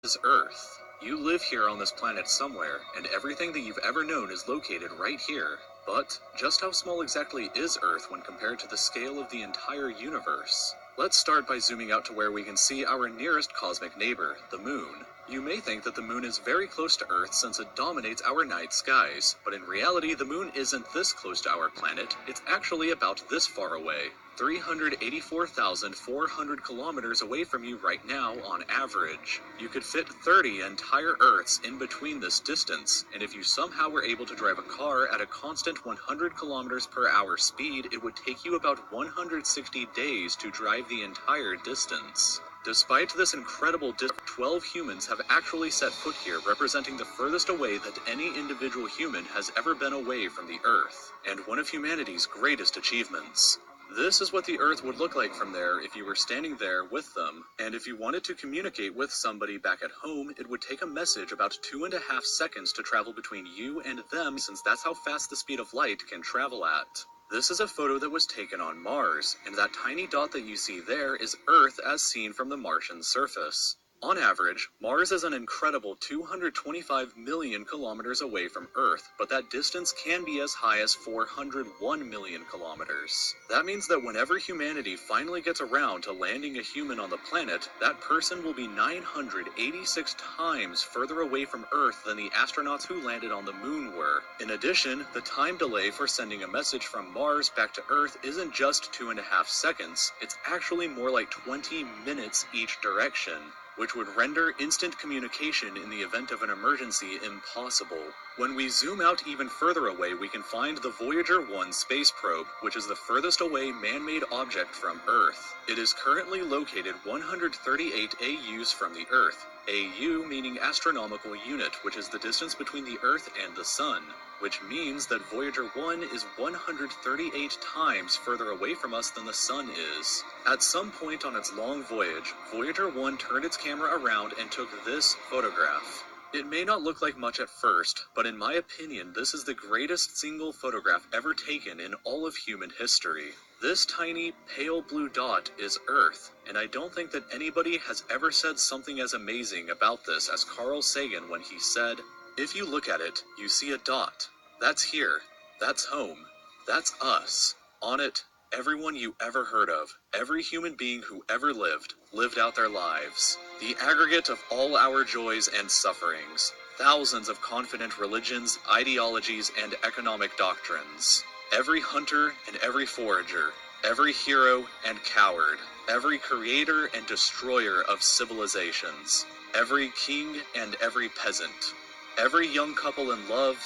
is Earth. You live here on this planet somewhere, and everything that you've ever known is located right here. But just how small exactly is Earth when compared to the scale of the entire universe? Let's start by zooming out to where we can see our nearest cosmic neighbor, the Moon. You may think that the Moon is very close to Earth since it dominates our night skies, but in reality the Moon isn't this close to our planet, it's actually about this far away. 384,400 kilometers away from you right now on average. You could fit 30 entire Earths in between this distance, and if you somehow were able to drive a car at a constant 100 kilometers per hour speed, it would take you about 160 days to drive the entire distance. Despite this incredible distance, 12 humans have actually set foot here, representing the furthest away that any individual human has ever been away from the Earth, and one of humanity's greatest achievements. This is what the Earth would look like from there if you were standing there with them, and if you wanted to communicate with somebody back at home, it would take a message about 2.5 seconds to travel between you and them, since that's how fast the speed of light can travel at. This is a photo that was taken on Mars, and that tiny dot that you see there is Earth as seen from the Martian surface. On average, Mars is an incredible 225 million kilometers away from Earth, but that distance can be as high as 401 million kilometers. That means that whenever humanity finally gets around to landing a human on the planet, that person will be 986 times further away from Earth than the astronauts who landed on the Moon were. In addition, the time delay for sending a message from Mars back to Earth isn't just 2.5 seconds, it's actually more like 20 minutes each direction, which would render instant communication in the event of an emergency impossible. When we zoom out even further away, we can find the Voyager 1 space probe, which is the furthest away man-made object from Earth. It is currently located 138 AUs from the Earth, AU meaning astronomical unit, which is the distance between the Earth and the Sun, which means that Voyager 1 is 138 times further away from us than the Sun is. At some point on its long voyage, Voyager 1 turned its camera around and took this photograph. It may not look like much at first, but in my opinion, this is the greatest single photograph ever taken in all of human history. This tiny, pale blue dot is Earth, and I don't think that anybody has ever said something as amazing about this as Carl Sagan when he said, "If you look at it, you see a dot. That's here. That's home. That's us. On it, everyone you ever heard of, every human being who ever lived out their lives. The aggregate of all our joys and sufferings. Thousands of confident religions, ideologies, and economic doctrines. Every hunter and every forager. Every hero and coward. Every creator and destroyer of civilizations. Every king and every peasant. Every young couple in love,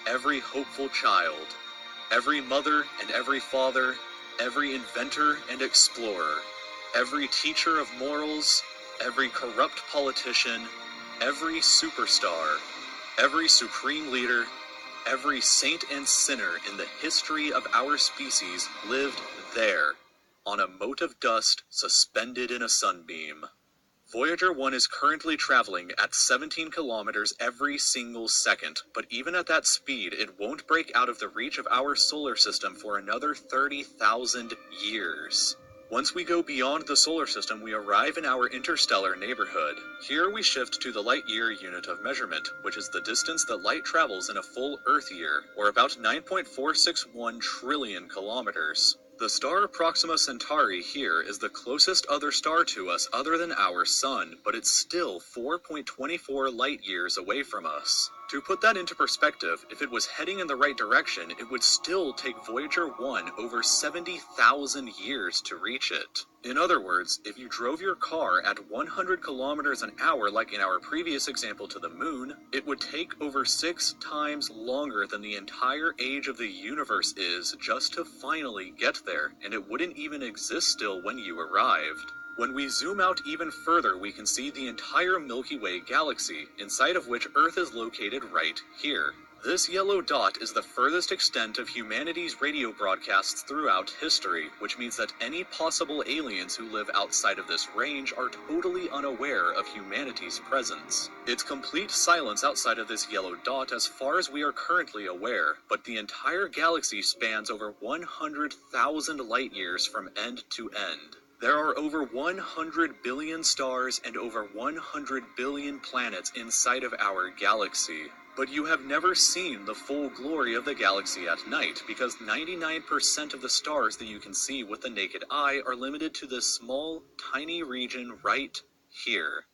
every hopeful child, every mother and every father, every inventor and explorer, every teacher of morals, every corrupt politician, every superstar, every supreme leader, every saint and sinner in the history of our species lived there, on a mote of dust suspended in a sunbeam." Voyager 1 is currently traveling at 17 kilometers every single second, but even at that speed, it won't break out of the reach of our solar system for another 30,000 years. Once we go beyond the solar system, we arrive in our interstellar neighborhood. Here we shift to the light-year unit of measurement, which is the distance that light travels in a full Earth year, or about 9.461 trillion kilometers. The star Proxima Centauri here is the closest other star to us other than our Sun, but it's still 4.24 light-years away from us. To put that into perspective, if it was heading in the right direction, it would still take Voyager 1 over 70,000 years to reach it. In other words, if you drove your car at 100 kilometers an hour like in our previous example to the Moon, it would take over 6 times longer than the entire age of the universe is just to finally get there, and it wouldn't even exist still when you arrived. When we zoom out even further, we can see the entire Milky Way galaxy, inside of which Earth is located right here. This yellow dot is the furthest extent of humanity's radio broadcasts throughout history, which means that any possible aliens who live outside of this range are totally unaware of humanity's presence. It's complete silence outside of this yellow dot as far as we are currently aware, but the entire galaxy spans over 100,000 light years from end to end. There are over 100 billion stars and over 100 billion planets inside of our galaxy. But you have never seen the full glory of the galaxy at night, because 99% of the stars that you can see with the naked eye are limited to this small, tiny region right here.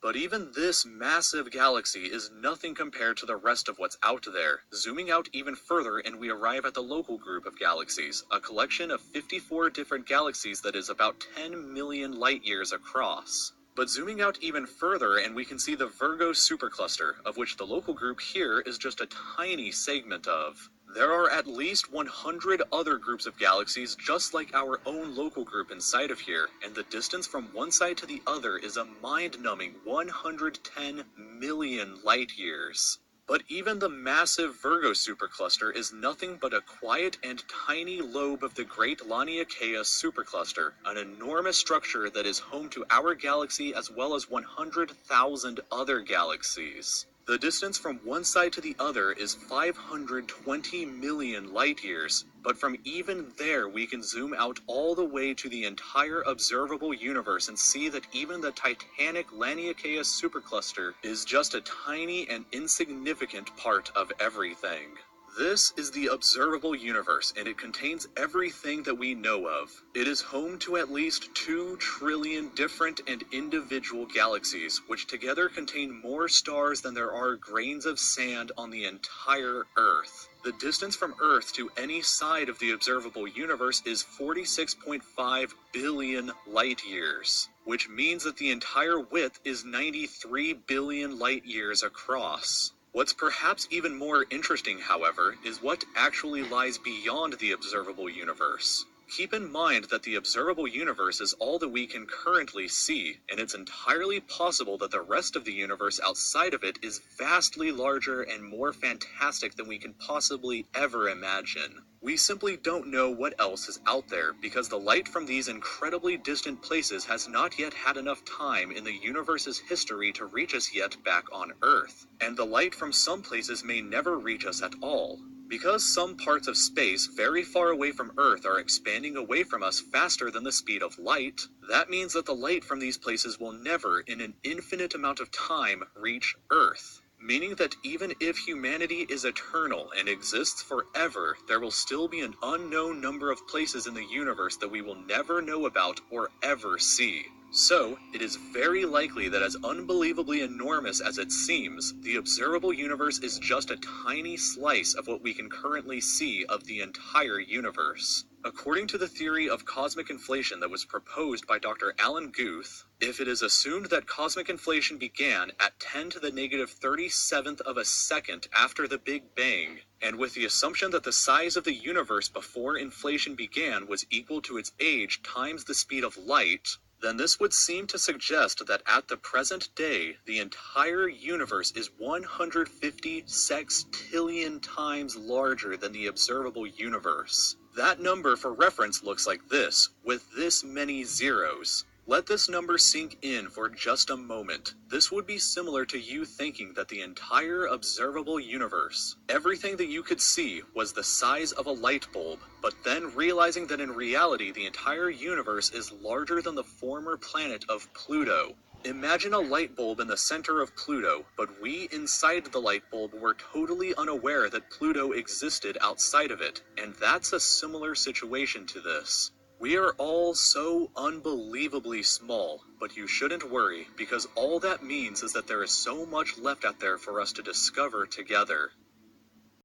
But even this massive galaxy is nothing compared to the rest of what's out there. Zooming out even further and we arrive at the local group of galaxies, a collection of 54 different galaxies that is about 10 million light years across. But zooming out even further and we can see the Virgo supercluster, of which the local group here is just a tiny segment of. There are at least 100 other groups of galaxies just like our own local group inside of here, and the distance from one side to the other is a mind-numbing 110 million light years. But even the massive Virgo supercluster is nothing but a quiet and tiny lobe of the Great Laniakea supercluster, an enormous structure that is home to our galaxy as well as 100,000 other galaxies. The distance from one side to the other is 520 million light years, but from even there we can zoom out all the way to the entire observable universe and see that even the titanic Laniakea supercluster is just a tiny and insignificant part of everything. This is the observable universe, and it contains everything that we know of. It is home to at least 2 trillion different and individual galaxies, which together contain more stars than there are grains of sand on the entire Earth. The distance from Earth to any side of the observable universe is 46.5 billion light years, which means that the entire width is 93 billion light years across. What's perhaps even more interesting, however, is what actually lies beyond the observable universe. Keep in mind that the observable universe is all that we can currently see, and it's entirely possible that the rest of the universe outside of it is vastly larger and more fantastic than we can possibly ever imagine. We simply don't know what else is out there, because the light from these incredibly distant places has not yet had enough time in the universe's history to reach us yet back on Earth. And the light from some places may never reach us at all. Because some parts of space very far away from Earth are expanding away from us faster than the speed of light, that means that the light from these places will never, in an infinite amount of time, reach Earth. Meaning that even if humanity is eternal and exists forever, there will still be an unknown number of places in the universe that we will never know about or ever see. So, it is very likely that as unbelievably enormous as it seems, the observable universe is just a tiny slice of what we can currently see of the entire universe. According to the theory of cosmic inflation that was proposed by Dr. Alan Guth, if it is assumed that cosmic inflation began at 10 to the negative 37th of a second after the Big Bang, and with the assumption that the size of the universe before inflation began was equal to its age times the speed of light, then this would seem to suggest that at the present day, the entire universe is 150 sextillion times larger than the observable universe. That number for reference looks like this, with this many zeros. Let this number sink in for just a moment. This would be similar to you thinking that the entire observable universe, everything that you could see, was the size of a light bulb, but then realizing that in reality the entire universe is larger than the former planet of Pluto. Imagine a light bulb in the center of Pluto, but we inside the light bulb were totally unaware that Pluto existed outside of it, and that's a similar situation to this. We are all so unbelievably small, but you shouldn't worry, because all that means is that there is so much left out there for us to discover together.